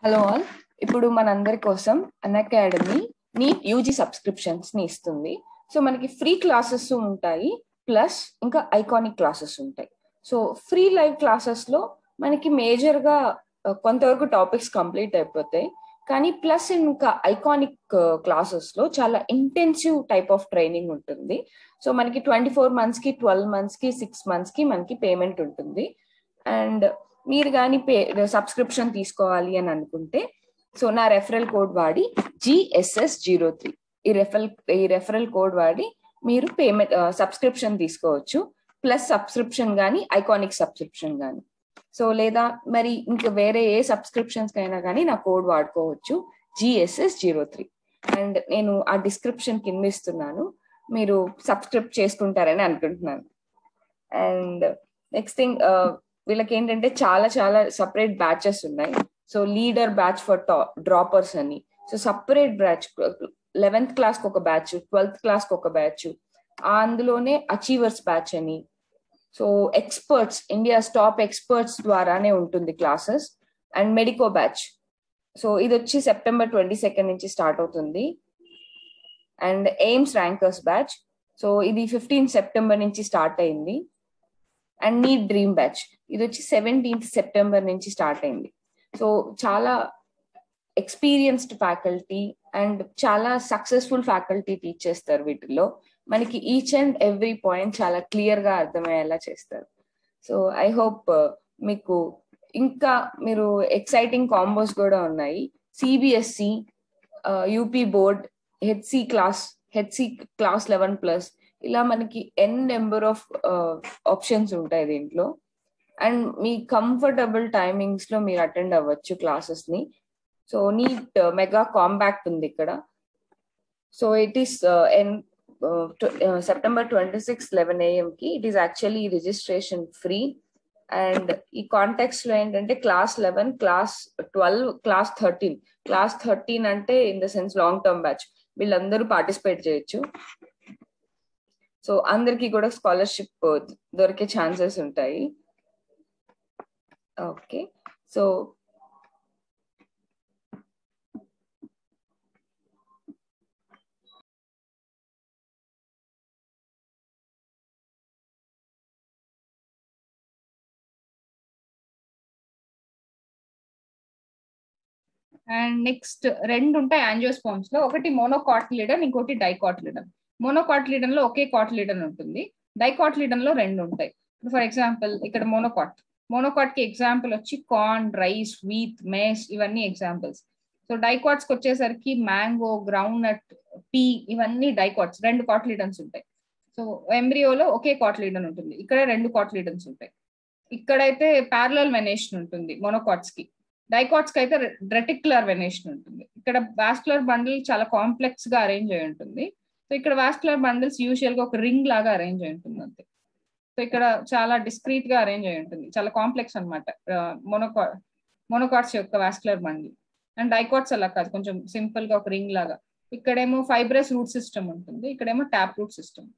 Hello all. ఇప్పుడు మనందరి కోసం అన్అకాడమీ నీట్ యూజీ సబ్స్క్రిప్షన్స్ ని ఇస్తుంది. సో మనకి ఫ్రీ క్లాసెస్ ఉంటాయి, ప్లస్ ఇంకా ఐకానిక్ క్లాసెస్ ఉంటాయి. సో ఫ్రీ లైవ్ క్లాసెస్ లో మనకి మేజర్ గా కొంతవరకు టాపిక్స్ కంప్లీట్ అయిపోతాయి, కానీ ప్లస్ ఇంకా ఐకానిక్ క్లాసెస్ లో చాలా ఇంటెన్సివ్ టైప్ ఆఫ్ ట్రైనింగ్ ఉంటుంది. సో మనకి 24 months కి, 12 months కి, 6 months కి మనకి పేమెంట్ ఉంటుంది. అండ్ మీరు కానీ సబ్స్క్రిప్షన్ తీసుకోవాలి అని అనుకుంటే, సో నా రెఫరల్ కోడ్ వాడి GSS03 ఈ రెఫరల్ కోడ్ వాడి మీరు పేమెంట్ సబ్స్క్రిప్షన్ తీసుకోవచ్చు. ప్లస్ సబ్స్క్రిప్షన్ కానీ ఐకానిక్ సబ్స్క్రిప్షన్ కానీ, సో లేదా మరి ఇంకా వేరే ఏ సబ్స్క్రిప్షన్స్ కైనా కానీ నా కోడ్ వాడుకోవచ్చు GSS03. అండ్ నేను ఆ డిస్క్రిప్షన్ కింద ఇస్తున్నాను, మీరు సబ్స్క్రైబ్ చేసుకుంటారని అనుకుంటున్నాను. అండ్ నెక్స్ట్ థింగ్, వీళ్ళకి ఏంటంటే చాలా చాలా సపరేట్ బ్యాచెస్ ఉన్నాయి. So leader batch for droppers అని, so separate batch 11th class కి ఒక బ్యాచ్, 12th క్లాస్ కి ఒక బ్యాచ్, అందులోనే అచీవర్స్ బ్యాచ్ అని. So experts, India top experts ద్వారానే ఉంటుంది classes. And medico batch, so ఇది వచ్చి September 22 నుంచి స్టార్ట్ అవుతుంది. And AIIMS rankers batch, so ఇది 15 September నుంచి స్టార్ట్ అయింది. అండ్ నీట్ డ్రీమ్ బ్యాచ్, ఇది వచ్చి 17th September నుంచి స్టార్ట్ అయింది. సో చాలా ఎక్స్పీరియన్స్డ్ ఫ్యాకల్టీ అండ్ చాలా సక్సెస్ఫుల్ ఫ్యాకల్టీ టీచ్ చేస్తారు. వీటిల్లో మనకి ఈచ్ అండ్ ఎవ్రీ పాయింట్ చాలా క్లియర్ గా అర్థమయ్యేలా చేస్తారు. సో ఐ హోప్ మీకు ఇంకా మీరు ఎక్సైటింగ్ కాంబోస్ కూడా ఉన్నాయి. CBSE, UP board, HC class 11+, ఇలా మనకి నెంబర్ ఆఫ్ ఆప్షన్స్ ఉంటాయి దీంట్లో. అండ్ మీ కంఫర్టబుల్ టైమింగ్స్ లో మీరు అటెండ్ అవ్వచ్చు క్లాసెస్ ని. సో నీట్ మెగా కాంపాక్ట్ ఉంది ఇక్కడ. So it is September 26, 11 AM కి. It is actually registration free. And ఈ కాంటెక్స్ట్ లో ఏంటంటే క్లాస్ 11, క్లాస్ 12, క్లాస్ 13 అంటే in the sense long term batch, వీళ్ళందరూ పార్టిసిపేట్ చేయొచ్చు. సో అందరికి కూడా స్కాలర్షిప్ దొరికే ఛాన్సెస్ ఉంటాయి. ఓకే, సో అండ్ నెక్స్ట్ రెండు ఉంటాయి యాంజియోస్పోమ్స్ లో, ఒకటి మోనోకాటిలిడన్, ఇంకోటి డైకాటిలిడన్. మోనోకాటిలిడన్ లో ఒకే కాటిలిడన్ ఉంటుంది, డైకాటిలిడన్ లో రెండు ఉంటాయి. ఫర్ ఎగ్జాంపుల్ ఇక్కడ మోనోకాట్ కి ఎగ్జాంపుల్ వచ్చి కార్న్, రైస్, వీట్, మేస్, ఇవన్నీ ఎగ్జాంపుల్స్. సో డైకాట్స్ కి వచ్చేసరికి మ్యాంగో, గ్రౌండ్ నట్, పీ, ఇవన్నీ డైకాట్స్, రెండు కాటిలిడన్స్ ఉంటాయి. సో ఎంబ్రియోలో ఒకే కాటిలిడన్ ఉంటుంది, ఇక్కడ రెండు కాటిలిడన్స్ ఉంటాయి. ఇక్కడైతే ప్యారలల్ వెనేషన్ ఉంటుంది మోనోకాట్స్ కి. డైకాట్స్ కి అయితే రెటిక్యులర్ వెనేషన్ ఉంటుంది. ఇక్కడ వాస్కులర్ బండిల్ చాలా కాంప్లెక్స్ గా అరేంజ్ అయి ఉంటుంది. సో ఇక్కడ వాస్కులర్ బండిల్స్ యూజువల్ గా ఒక రింగ్ లాగా అరేంజ్ అయి ఉంటుంది అంతే. సో ఇక్కడ చాలా డిస్క్రీట్ గా అరేంజ్ అయి ఉంటుంది, చాలా కాంప్లెక్స్ అనమాట మోనోకాట్స్ యొక్క వాస్కులర్ బండిల్. అండ్ డైకాట్స్ అలా కాదు, కొంచెం సింపుల్ గా ఒక రింగ్ లాగా. ఇక్కడేమో ఫైబ్రస్ రూట్ సిస్టమ్ ఉంటుంది, ఇక్కడేమో ట్యాప్ రూట్ సిస్టమ్.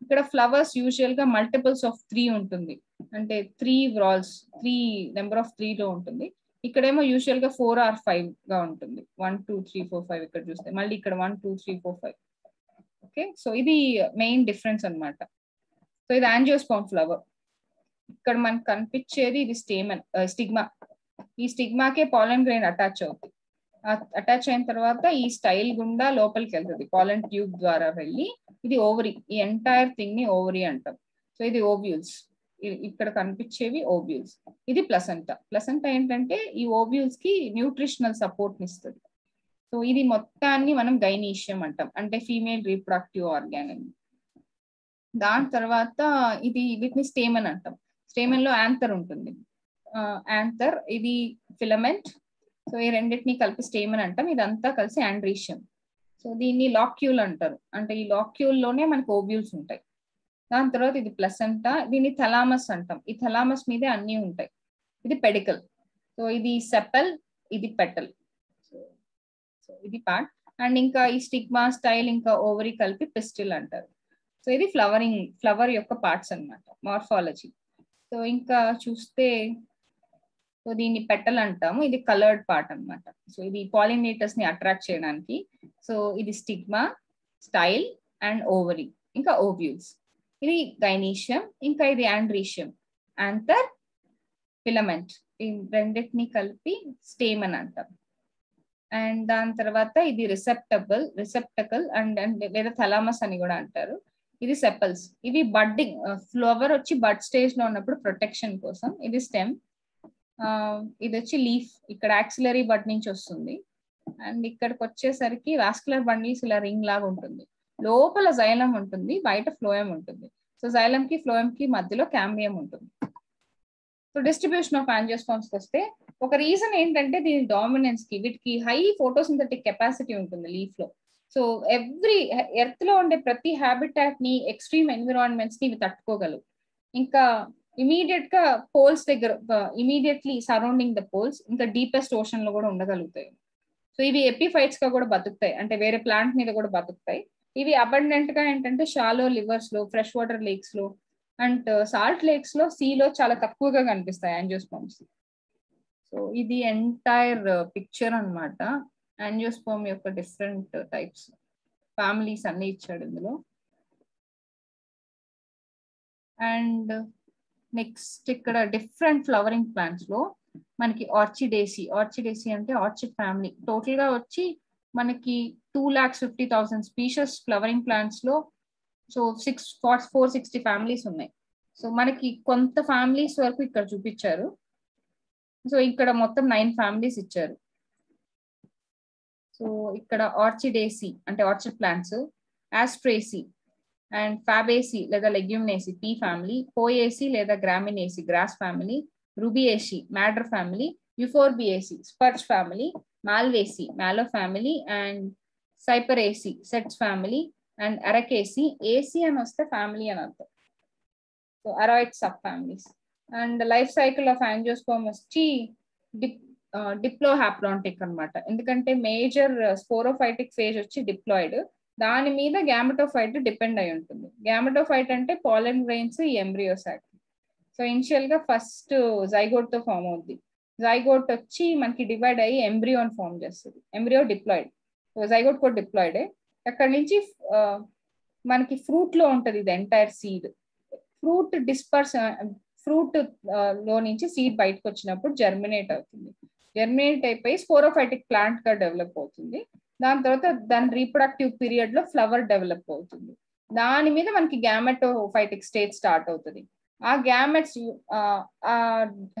ఇక్కడ ఫ్లవర్స్ యూజువల్ గా మల్టిపుల్స్ ఆఫ్ 3 ఉంటుంది, అంటే 3 వ్రాల్స్, 3 నెంబర్ ఆఫ్ 3 లో ఉంటుంది. ఇక్కడేమో యూజువల్ గా 4 or 5 గా ఉంటుంది. 1 2 3 4 5 ఇక్కడ చూస్తే మళ్ళీ ఇక్కడ 1 2 3 4 5. ఓకే, సో ఇది మెయిన్ డిఫరెన్స్ అన్నమాట. సో ఇది యాంజియోస్పోమ్ ఫ్లవర్. ఇక్కడ మనకు కనిపించేది ఇది స్టిగ్మా. ఈ స్టిగ్మాకే పాలన్ గ్రెయిన్ అటాచ్ అవుతుంది. అటాచ్ అయిన తర్వాత ఈ స్టైల్ గుండా లోపలికి వెళ్తుంది, పాలన్ ట్యూబ్ ద్వారా వెళ్ళి ఇది ఓవరీ. ఈ ఎంటైర్ థింగ్ ని ఓవరీ అంటాం. సో ఇది ఓవ్యూల్స్, ఇక్కడ కనిపించేవి ఓవ్యూల్స్. ఇది ప్లసెంటా. ప్లసెంటా ఏంటంటే ఈ ఓవ్యూల్స్ కి న్యూట్రిషనల్ సపోర్ట్ ని ఇస్తుంది. సో ఇది మొత్తాన్ని మనం గైనీషియం అంటాం, అంటే ఫీమేల్ రీప్రొడక్టివ్ ఆర్గాన్ అని. దాని తర్వాత వీటిని స్టేమన్ అంటాం. స్టేమన్ లో యాంథర్ ఉంటుంది. యాంథర్, ఇది ఫిలమెంట్. సో ఈ రెండింటిని కలిపి స్టేమన్ అంటాం. ఇదంతా కలిసి ఆండ్రీషియం. సో దీన్ని లాక్యూల్ అంటారు, అంటే ఈ లాక్యూల్ లోనే మనకు ఓవ్యూల్స్ ఉంటాయి. దాని తర్వాత ఇది ప్లసెంటా, దీన్ని థలామస్ అంటాం. ఈ థలామస్ మీదే అన్ని ఉంటాయి. ఇది పెడికల్. సో ఇది సెపల్, ఇది పెటల్. సో ఇది పార్ట్. అండ్ ఇంకా ఈ స్టిగ్మా, స్టైల్, ఇంకా ఓవరీ కలిపి పిస్టిల్ అంటారు. సో ఇది ఫ్లవర్ యొక్క పార్ట్స్ అన్నమాట, మార్ఫాలజీ. సో ఇంకా చూస్తే సో దీన్ని పెటల్ అంటాము. ఇది కలర్డ్ పార్ట్ అన్నమాట. సో ఇది పాలినేటర్స్ ని అట్రాక్ట్ చేయడానికి. సో ఇది స్టిగ్మా, స్టైల్ అండ్ ఓవరీ, ఇంకా ఓవ్యూల్స్. ఇది గైనీషియం, ఇంకా ఇది ఆండ్రీషియం, యాంథర్, ఫిలమెంట్. ఈ రెండింటిని కలిపి స్టేమన్ అంటాం. అండ్ దాని తర్వాత ఇది రిసెప్టకల్ అండ్ లేదా థలామస్ అని కూడా అంటారు. ఇది సెపల్స్. ఇవి బడ్డింగ్ ఫ్లవర్ వచ్చి బడ్ స్టేజ్ లో ఉన్నప్పుడు ప్రొటెక్షన్ కోసం. ఇది స్టెమ్. ఇది వచ్చి లీఫ్, ఇక్కడ యాక్సిలరీ బడ్ నుంచి వస్తుంది. అండ్ ఇక్కడికి వచ్చేసరికి వాస్కులర్ బండిల్స్ ఇలా రింగ్ లాగా ఉంటుంది. లోపల జైలం ఉంటుంది, బయట ఫ్లోయం ఉంటుంది. సో జైలం కి ఫ్లోయం కి మధ్యలో క్యాంబియం ఉంటుంది. సో డిస్ట్రిబ్యూషన్ ఆఫ్ యాంజియోస్పర్మ్స్ కి వస్తే ఒక రీజన్ ఏంటంటే దీని డామినెన్స్ కి, వీటికి హై ఫోటోసింథటిక్ కెపాసిటీ ఉంటుంది లీఫ్ లో. సో ఎవ్రీ ఎర్త్ లో ఉండే ప్రతి హ్యాబిటాట్ ని, ఎక్స్ట్రీమ్ ఎన్విరాన్మెంట్స్ ని ఇవి తట్టుకోగలవు. ఇంకా ఇమీడియట్ గా పోల్స్ దగ్గర, ఇమీడియట్లీ సరౌండింగ్ ద పోల్స్, ఇంకా డీపెస్ట్ ఓషన్ లో కూడా ఉండగలుగుతాయి. సో ఇవి ఎపిఫైట్స్ గా కూడా బతుకుతాయి, అంటే వేరే ప్లాంట్ మీద కూడా బతుకుతాయి. ఇవి అబండెంట్ గా ఏంటంటే షాలో లివర్స్ లో, ఫ్రెష్ వాటర్ లేక్స్ లో అండ్ సాల్ట్ లేక్స్ లో, సీలో చాలా తక్కువగా కనిపిస్తాయి యాంజియోస్పర్మ్స్. సో ఇది ఎంటైర్ పిక్చర్ అన్నమాట. యాంజియోస్పర్మ్ యొక్క డిఫరెంట్ టైప్స్, ఫ్యామిలీస్ అన్ని ఇచ్చాడు ఇందులో. అండ్ నెక్స్ట్ ఇక్కడ డిఫరెంట్ ఫ్లవరింగ్ ప్లాంట్స్ లో మనకి ఆర్చిడేసి అంటే ఆర్చిడ్ ఫ్యామిలీ. టోటల్ గా వచ్చి మనకి 2,50,000 స్పీషీస్ ఫ్లవరింగ్ ప్లాంట్స్ లో. సో 460 ఫ్యామిలీస్ ఉన్నాయి. సో మనకి కొంత ఫ్యామిలీస్ వరకు ఇక్కడ చూపించారు. సో ఇక్కడ మొత్తం 9 ఫ్యామిలీస్ ఇచ్చారు. సో ఇక్కడ ఆర్చిడేసి అంటే orchid plants, Asteraceae and Fabaceae లేదా లెగ్యూమినేసి పీ ఫ్యామిలీ, పోయేసి లేదా Gramineae grass family, Rubiaceae madder family, Euphorbiaceae spurge family, Malvaceae mallow family and Cyperaceae sedge family and Arecaceae, aceae అని వస్తే family అని అర్థం. So aroid subfamilies. And life cycle of angiosperm వచ్చి diplohaplontic అన్నమాట. ఎందుకంటే major sporophytic phase వచ్చి diploid, దాని మీద గ్యామెటోఫైట్ డిపెండ్ అయి ఉంటుంది. గ్యామెటోఫైట్ అంటే పాలెన్ గ్రెయిన్స్, ఈ ఎంబ్రియోసాక్. సో ఇనిషియల్ గా ఫస్ట్ జైగోట్ తో ఫామ్ అవుద్ది. జైగోట్ వచ్చి మనకి డివైడ్ అయ్యి ఎంబ్రియోన్ ఫామ్ చేస్తుంది. ఎంబ్రియో డిప్లాయిడ్, జైగోట్ కూడా డిప్లాయిడే. అక్కడి నుంచి మనకి ఫ్రూట్ లో ఉంటది ఇది ఎంటైర్ సీడ్. ఫ్రూట్ లో నుంచి సీడ్ బయటకు వచ్చినప్పుడు జర్మినేట్ అవుతుంది. జర్మినేట్ అయిపోయి స్పోరోఫైటిక్ ప్లాంట్ గా డెవలప్ అవుతుంది. దాని తర్వాత దాని రీప్రొడక్టివ్ పీరియడ్ లో ఫ్లవర్ డెవలప్ అవుతుంది. దాని మీద మనకి గ్యామెటోఫైటిక్ స్టేజ్ స్టార్ట్ అవుతుంది. ఆ గ్యామెట్స్,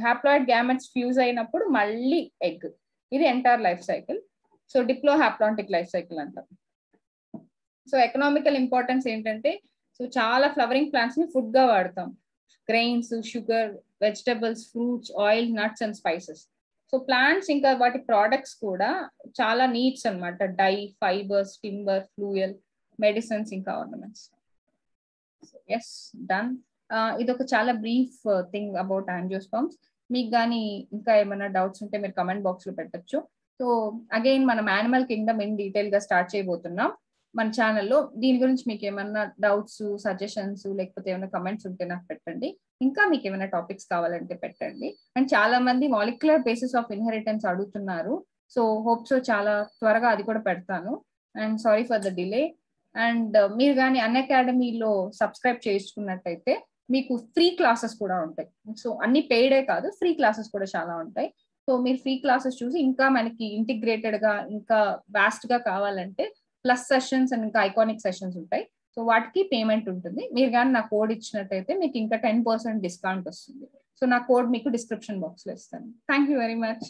హ్యాప్లాయిడ్ గ్యామెట్స్ ఫ్యూజ్ అయినప్పుడు మళ్ళీ ఎగ్. ఇది entire life cycle. So diplohaplontic life cycle అంటాం. సో ఎకనామికల్ ఇంపార్టెన్స్ ఏంటంటే, సో చాలా ఫ్లవరింగ్ ప్లాంట్స్ ని ఫుడ్ గా వాడతాం. Grains, sugar, vegetables, fruits, oil, nuts and spices. So plants ఇంకా వాటి ప్రోడక్ట్స్ కూడా చాలా నీడ్స్ అన్నమాట. Dye, fibres, timber, fuel, medicines, ఇంకా ఆర్నమెంట్స్. Yes done. ఇది ఒక చాలా బ్రీఫ్ థింగ్ అబౌట్ యాంజియోస్పర్మ్స్. మీకు కానీ ఇంకా ఏమైనా డౌట్స్ ఉంటే మీరు కమెంట్ బాక్స్ లో పెట్టచ్చు. సో అగైన్ మనం యానిమల్ కింగ్డమ్ ఇన్ డీటెయిల్ గా స్టార్ట్ చేయబోతున్నాం మన ఛానల్లో. దీని గురించి మీకు ఏమైనా డౌట్స్, సజెషన్స్ లేకపోతే ఏమైనా కమెంట్స్ ఉంటే నాకు పెట్టండి. ఇంకా మీకు ఏమైనా టాపిక్స్ కావాలంటే పెట్టండి. అండ్ చాలా మంది మాలిక్యులర్ బేసిస్ ఆఫ్ ఇన్హెరిటెన్స్ అడుగుతున్నారు. సో హోప్ సో చాలా త్వరగా అది కూడా పెడతాను. And sorry for the delay. And మీరు కానీ అన్అకాడమీలో సబ్స్క్రైబ్ చేసుకున్నట్టయితే మీకు ఫ్రీ క్లాసెస్ కూడా ఉంటాయి. సో అన్ని పెయిడే కాదు, ఫ్రీ క్లాసెస్ కూడా చాలా ఉంటాయి. సో మీరు ఫ్రీ క్లాసెస్ చూసి ఇంకా మనకి ఇంటిగ్రేటెడ్ గా, ఇంకా వాస్ట్ గా కావాలంటే ప్లస్ సెషన్స్ అండ్ ఇంకా ఐకానిక్ సెషన్స్ ఉంటాయి. సో వాటికి పేమెంట్ ఉంటుంది. మీరు కానీ నా కోడ్ ఇచ్చినట్టయితే మీకు ఇంకా 10% డిస్కౌంట్ వస్తుంది. సో నా కోడ్ మీకు డిస్క్రిప్షన్ బాక్స్ లో ఇస్తాను. Thank you very much.